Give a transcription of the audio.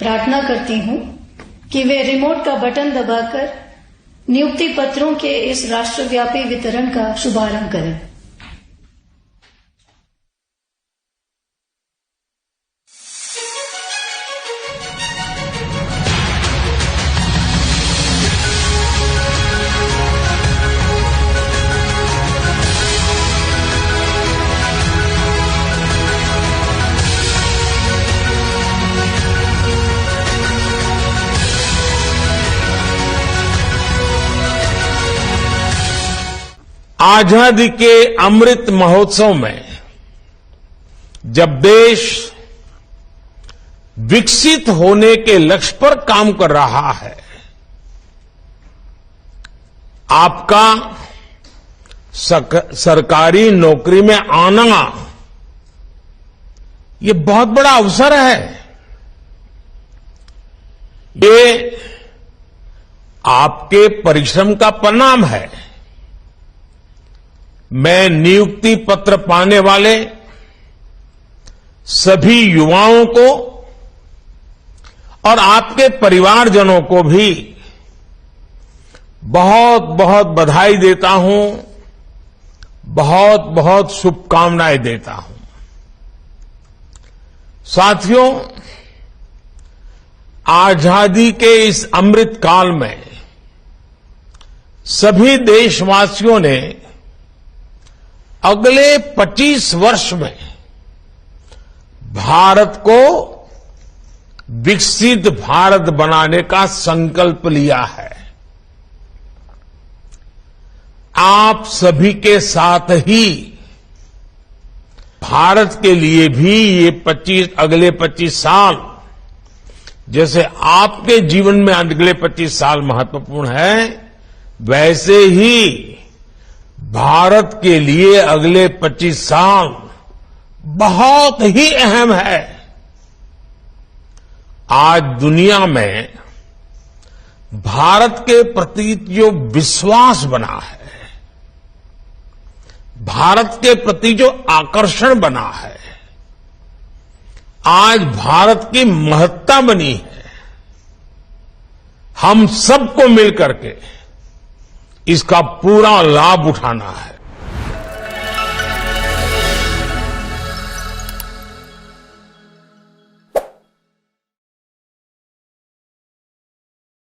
प्रार्थना करती हूं कि वे रिमोट का बटन दबाकर नियुक्ति पत्रों के इस राष्ट्रव्यापी वितरण का शुभारंभ करें। आजादी के अमृत महोत्सव में जब देश विकसित होने के लक्ष्य पर काम कर रहा है, आपका सरकारी नौकरी में आना ये बहुत बड़ा अवसर है। ये आपके परिश्रम का परिणाम है। मैं नियुक्ति पत्र पाने वाले सभी युवाओं को और आपके परिवारजनों को भी बहुत बहुत बधाई देता हूं, बहुत बहुत शुभकामनाएं देता हूं। साथियों, आजादी के इस अमृत काल में सभी देशवासियों ने अगले 25 वर्ष में भारत को विकसित भारत बनाने का संकल्प लिया है। आप सभी के साथ ही भारत के लिए भी ये अगले 25 साल, जैसे आपके जीवन में अगले 25 साल महत्वपूर्ण है, वैसे ही भारत के लिए अगले 25 साल बहुत ही अहम है। आज दुनिया में भारत के प्रति जो विश्वास बना है, भारत के प्रति जो आकर्षण बना है, आज भारत की महत्ता बनी है, हम सबको मिलकर के इसका पूरा लाभ उठाना है।